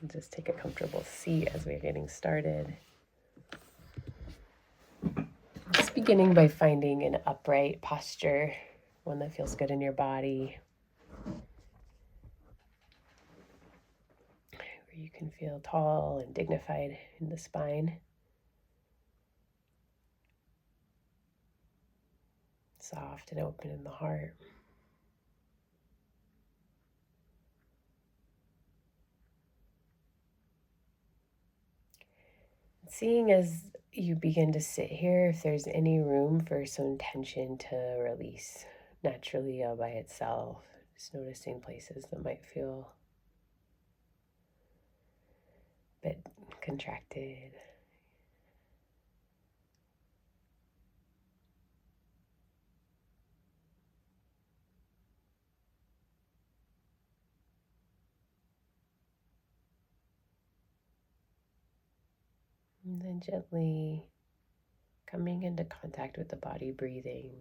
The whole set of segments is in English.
Just take a comfortable seat as we're getting started. Just beginning by finding an upright posture, one that feels good in your body, where you can feel tall and dignified in the spine, soft and open in the heart. Seeing as you begin to sit here, if there's any room for some tension to release naturally all by itself, just noticing places that might feel a bit contracted. And then gently coming into contact with the body, breathing.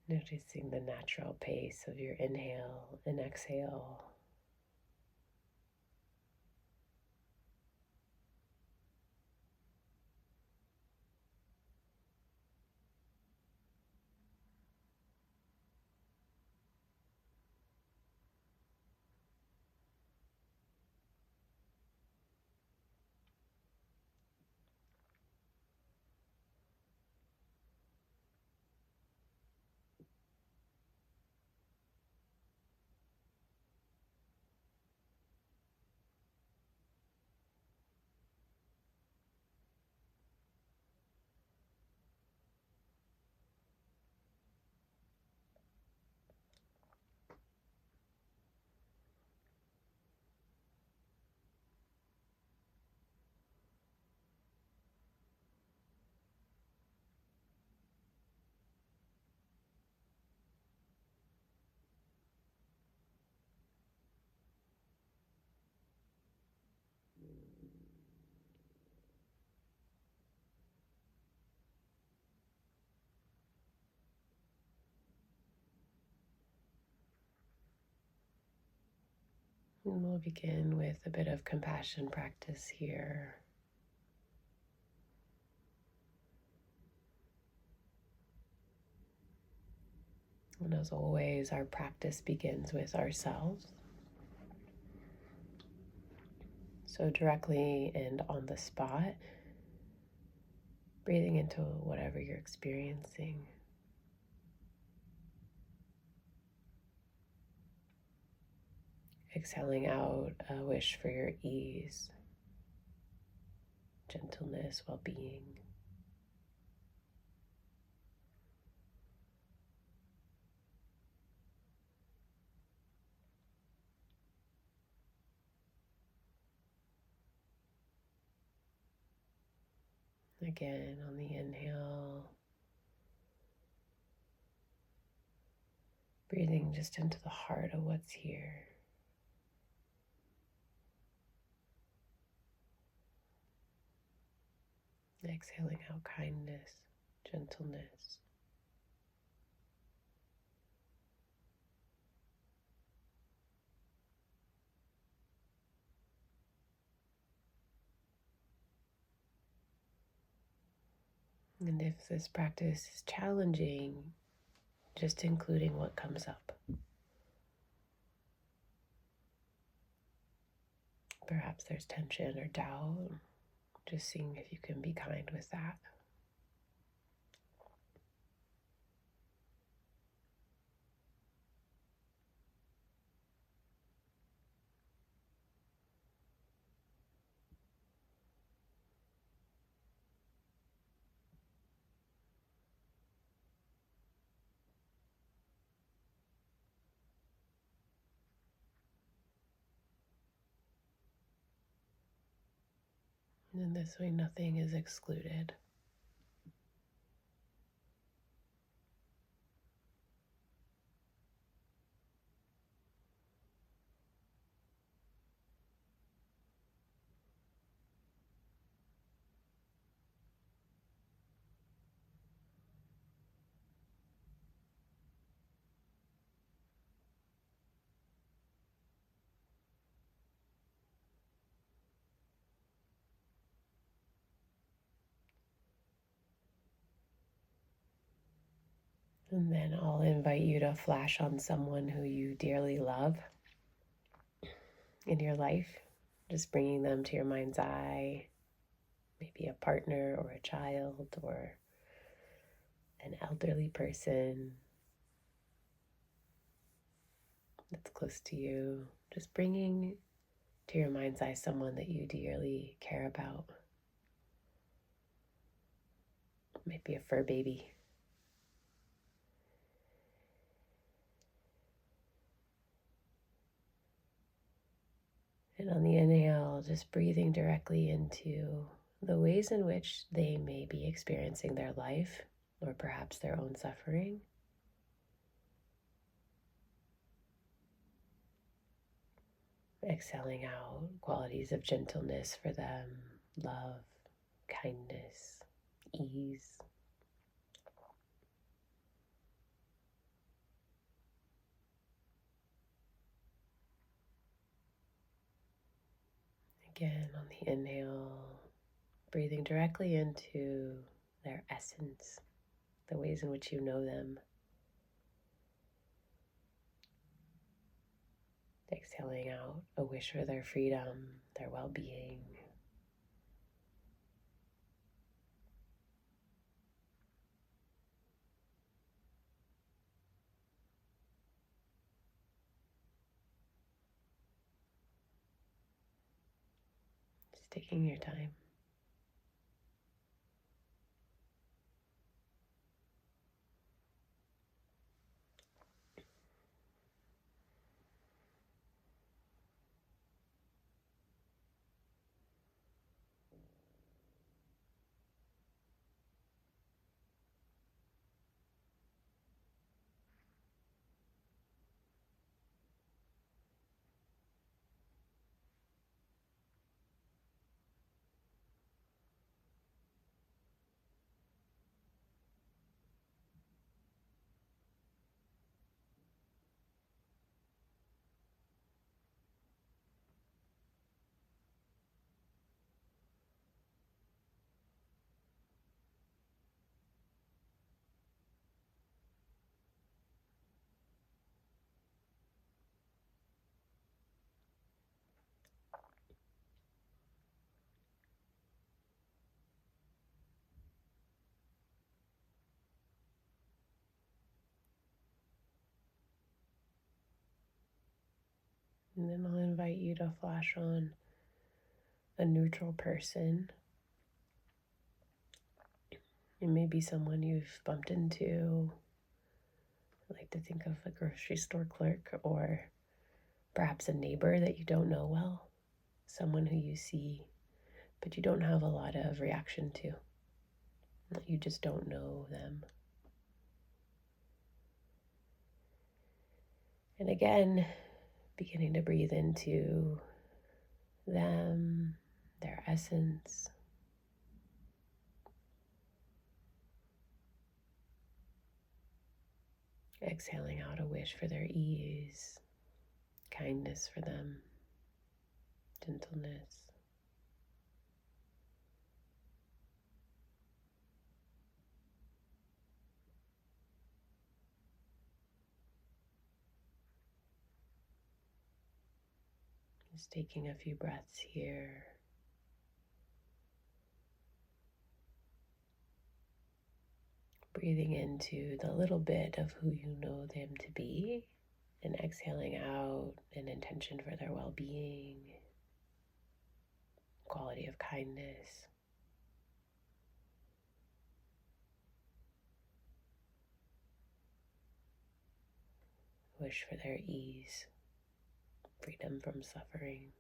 Noticing the natural pace of your inhale and exhale. And we'll begin with a bit of compassion practice here. And as always, our practice begins with ourselves. So directly and on the spot, breathing into whatever you're experiencing. Exhaling out a wish for your ease, gentleness, well-being. Again, on the inhale, breathing just into the heart of what's here. Exhaling out kindness, gentleness. And if this practice is challenging, just including what comes up. Perhaps there's tension or doubt. Just seeing if you can be kind with that. And in this way, nothing is excluded. And then I'll invite you to flash on someone who you dearly love in your life, just bringing them to your mind's eye, maybe a partner or a child or an elderly person that's close to you. Just bringing to your mind's eye someone that you dearly care about. Maybe a fur baby. And on the inhale, just breathing directly into the ways in which they may be experiencing their life or perhaps their own suffering. Exhaling out qualities of gentleness for them, love, kindness, ease. Again, on the inhale, breathing directly into their essence, the ways in which you know them. Exhaling out a wish for their freedom, their well-being. Just taking your time. And then I'll invite you to flash on a neutral person. It may be someone you've bumped into. I like to think of a grocery store clerk or perhaps a neighbor that you don't know well. Someone who you see, but you don't have a lot of reaction to. You just don't know them. And again, beginning to breathe into them, their essence. Exhaling out a wish for their ease, kindness for them, gentleness. Just taking a few breaths here. Breathing into the little bit of who you know them to be, and exhaling out an intention for their well-being, quality of kindness. Wish for their ease, freedom from suffering.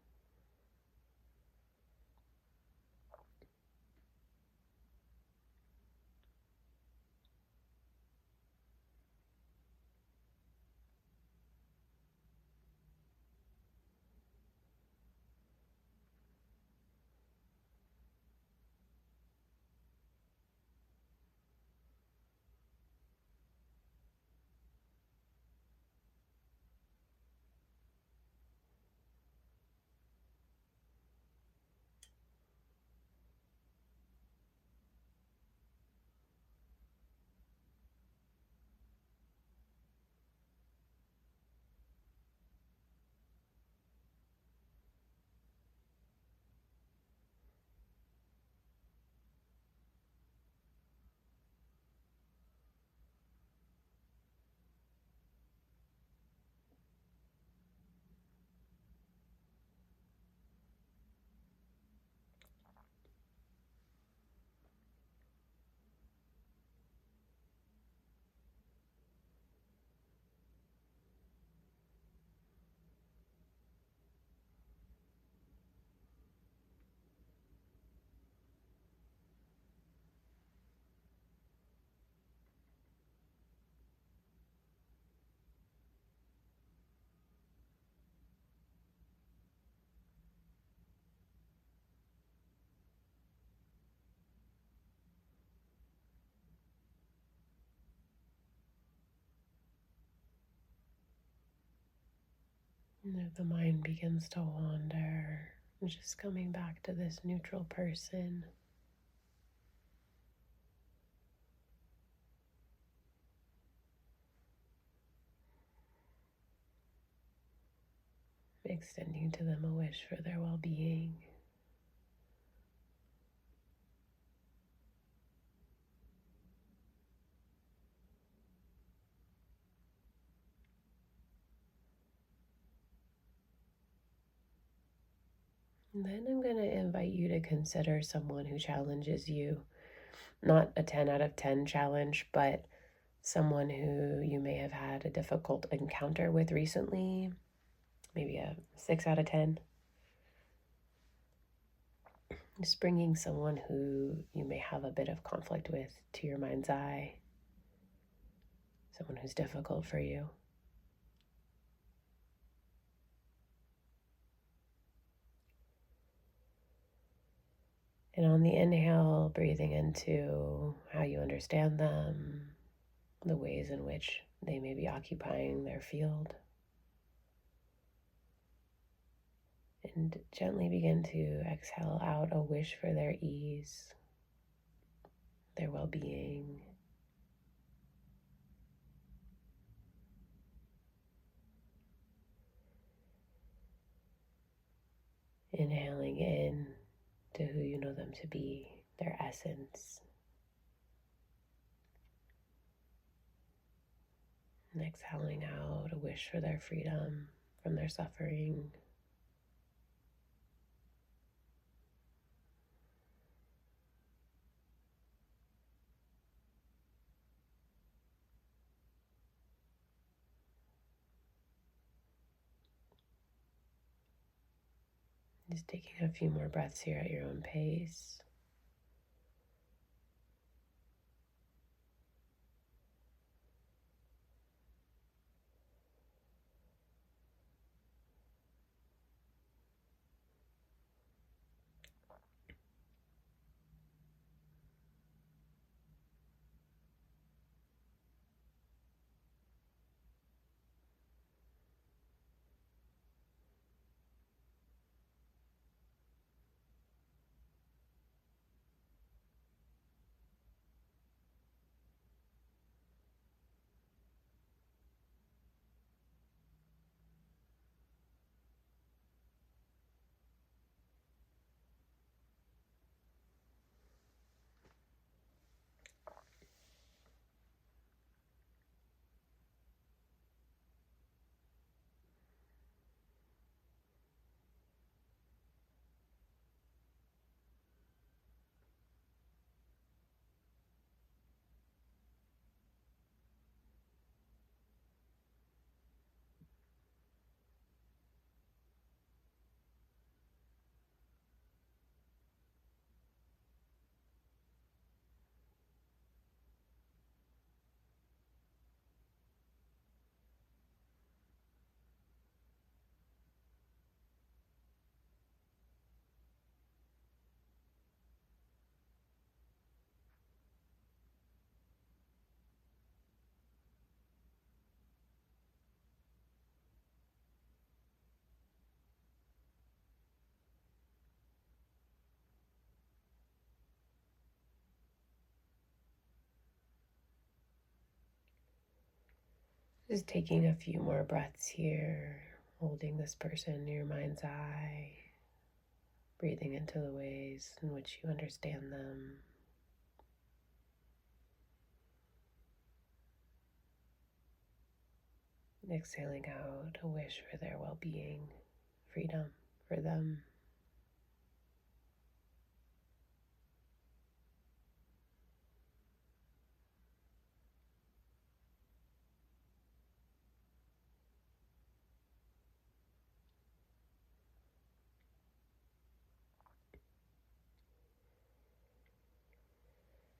And if the mind begins to wander, just coming back to this neutral person. Extending to them a wish for their well-being. And then I'm going to invite you to consider someone who challenges you. Not a 10 out of 10 challenge, but someone who you may have had a difficult encounter with recently, maybe a 6 out of 10. Just bringing someone who you may have a bit of conflict with to your mind's eye, someone who's difficult for you. And on the inhale, breathing into how you understand them, the ways in which they may be occupying their field. And gently begin to exhale out a wish for their ease, their well-being. Inhaling in to who you know them to be, their essence. And exhaling out a wish for their freedom from their suffering. Just taking a few more breaths here at your own pace. Just taking a few more breaths here, holding this person in your mind's eye, breathing into the ways in which you understand them. Exhaling out a wish for their well-being, freedom for them.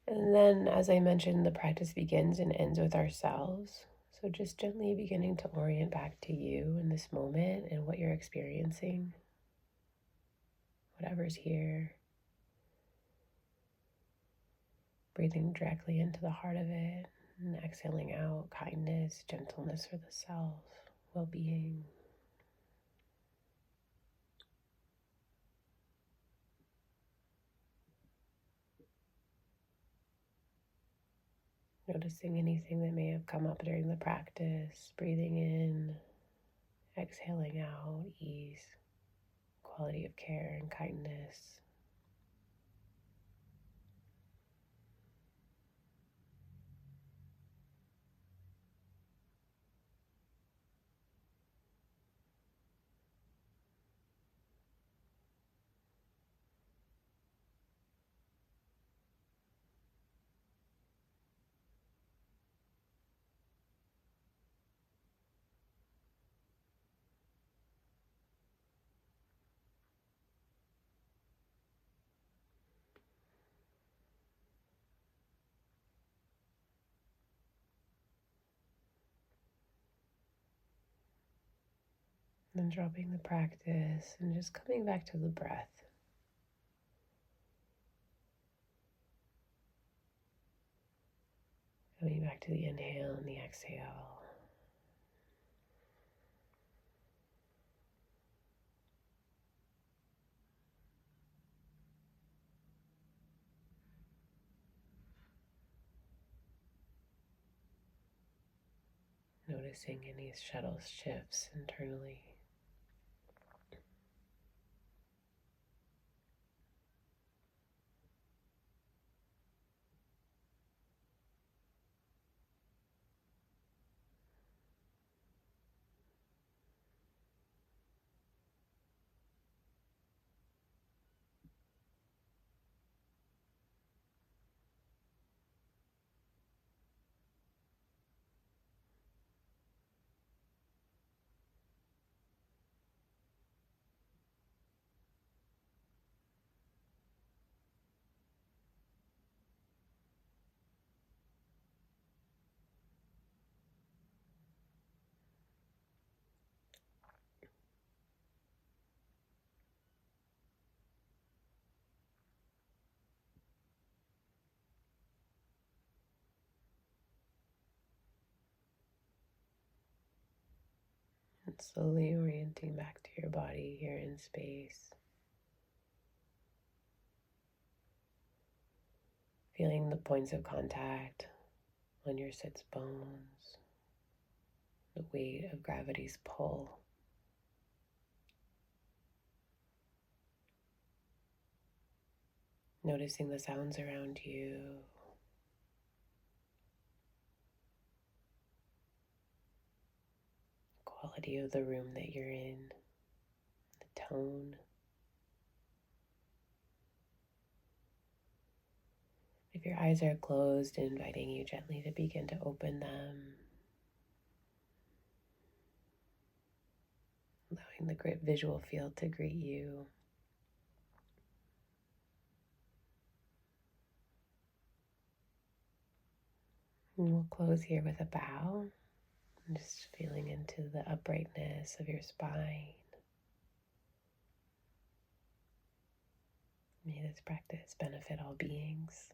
And then, as I mentioned, the practice begins and ends with ourselves. So just gently beginning to orient back to you in this moment and what you're experiencing, whatever's here. Breathing directly into the heart of it and exhaling out kindness, gentleness for the self, well-being. Noticing anything that may have come up during the practice, breathing in, exhaling out, ease, quality of care, and kindness. Then dropping the practice and just coming back to the breath. Coming back to the inhale and the exhale. Noticing any subtle shifts internally. And slowly orienting back to your body here in space. Feeling the points of contact on your sits bones, the weight of gravity's pull. Noticing the sounds around you. Quality of the room that you're in, the tone. If your eyes are closed, inviting you gently to begin to open them. Allowing the great visual field to greet you. And we'll close here with a bow. And just feeling into the uprightness of your spine. May this practice benefit all beings.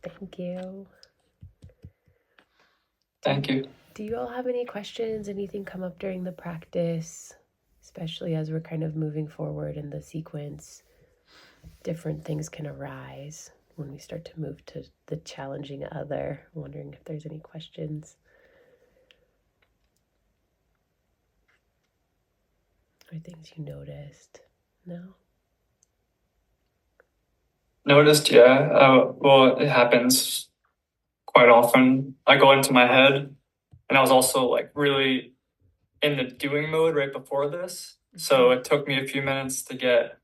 Thank you. Thank you. Do you all have any questions? Anything come up during the practice? Especially as we're kind of moving forward in the sequence, different things can arise when we start to move to the challenging other. I'm wondering if there's any questions or things you noticed. No? Noticed, yeah. Well, it happens quite often. I go into my head, and I was also like really in the doing mode right before this. So it took me a few minutes to get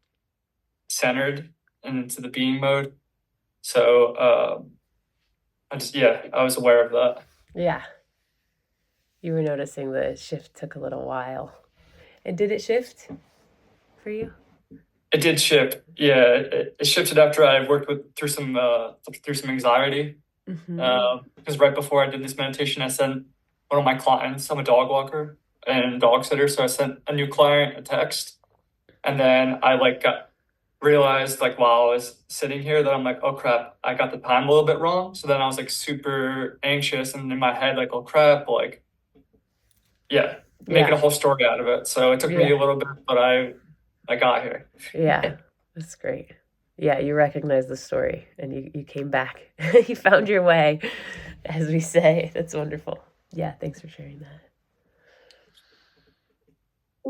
centered and into the being mode. So I was aware of that. Yeah. You were noticing the shift took a little while. And did it shift for you? It did shift. Yeah, it shifted after I worked through some anxiety. Because right before I did this meditation, I sent one of my clients. I'm a dog walker and dog sitter, so I sent a new client a text, and then I realized while I was sitting here that I'm like, oh crap, I got the time a little bit wrong. So then I was like super anxious and in my head like, oh crap, yeah. making a Yeah. whole story out of it. So it took me a Yeah. little bit, but I got here. Yeah. That's great. Yeah, you recognize the story and you came back. You found your way, as we say. That's wonderful. Yeah, thanks for sharing that.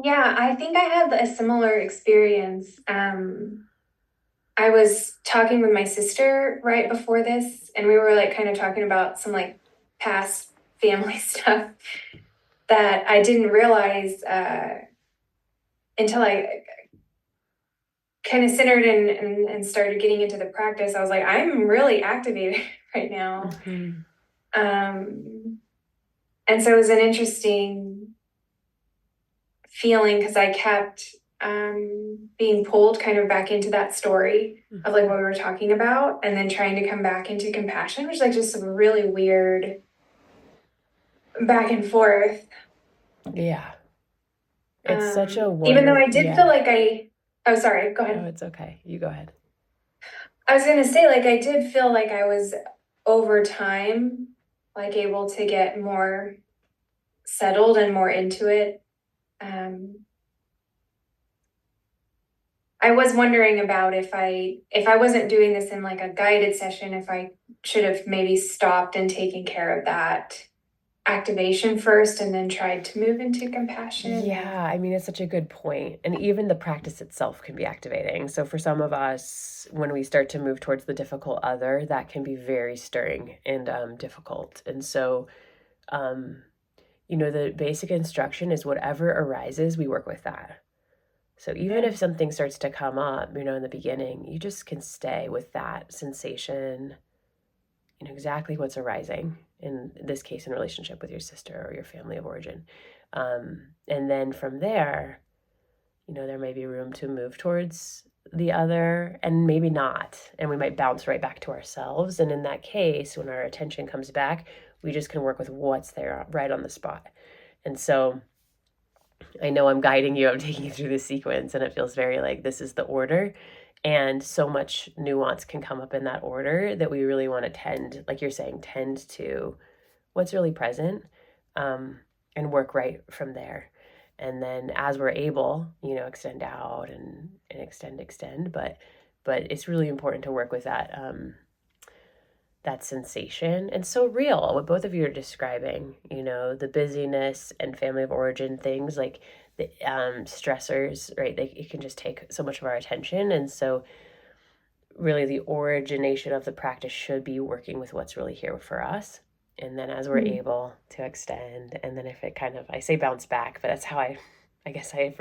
Yeah, I think I had a similar experience. I was talking with my sister right before this, and we were like kind of talking about some like past family stuff that I didn't realize until I kind of centered and started getting into the practice. I was like, I'm really activated right now. Mhm. And so it was an interesting feeling because I kept being pulled kind of back into that story of like what we were talking about, and then trying to come back into compassion, which is like just a really weird back and forth. Yeah. It's such a Even though I wonderful, did feel yeah. like oh, sorry, go No, ahead. it's okay. You go ahead. I was gonna say, like, I did feel like I was over time, like able to get more settled and more into it. I was wondering about if I wasn't doing this in like a guided session, if I should have maybe stopped and taken care of that activation first and then tried to move into compassion. Yeah, I mean, it's such a good point. And even the practice itself can be activating. So for some of us, when we start to move towards the difficult other, that can be very stirring and difficult. And so, um, the basic instruction is whatever arises, we work with that. So even if something starts to come up, in the beginning, you just can stay with that sensation, exactly what's arising, in this case, in relationship with your sister or your family of origin. And then from there, there may be room to move towards the other and maybe not. And we might bounce right back to ourselves. And in that case, when our attention comes back, we just can work with what's there right on the spot. And so I know I'm guiding you, I'm taking you through the sequence, and it feels very like this is the order. And so much nuance can come up in that order that we really want to tend, like you're saying, tend to what's really present, and work right from there. And then as we're able, extend out and extend. But it's really important to work with that sensation. And so real, what both of you are describing, the busyness and family of origin things, like the stressors, right? It can just take so much of our attention. And so really the origination of the practice should be working with what's really here for us. And then as we're able to extend, and then if it kind of, I say bounce back, but that's how I guess I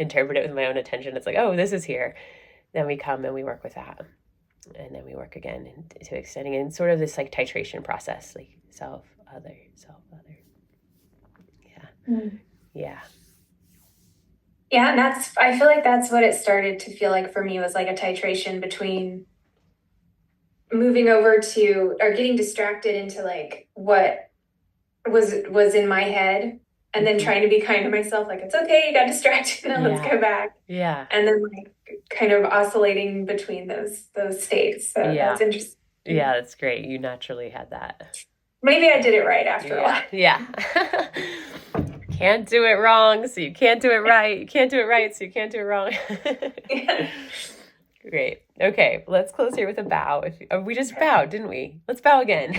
interpret it with my own attention. It's like, oh, this is here. Then we come and we work with that. And then we work again into extending, and sort of this like titration process, like self, other, self, other. Yeah. Yeah. Yeah, and I feel like that's what it started to feel like for me, was like a titration between moving over to or getting distracted into like what was in my head, and then trying to be kind to myself, like, it's okay, you got distracted, now let's go back. Yeah. And then like kind of oscillating between those states. So that's interesting. Yeah, that's great. You naturally had that. Maybe I did it right after all. Yeah. Can't do it wrong, so you can't do it right. You can't do it right, so you can't do it wrong. Yeah. Great. Okay, let's close here with a bow. We just bowed, didn't we? Let's bow again.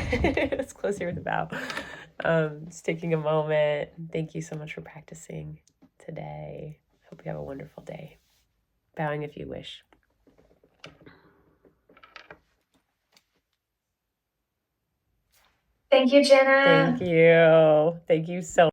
Let's close here with a bow. Just taking a moment. Thank you so much for practicing today. Hope you have a wonderful day. Bowing if you wish. Thank you, Jenna. Thank you. Thank you so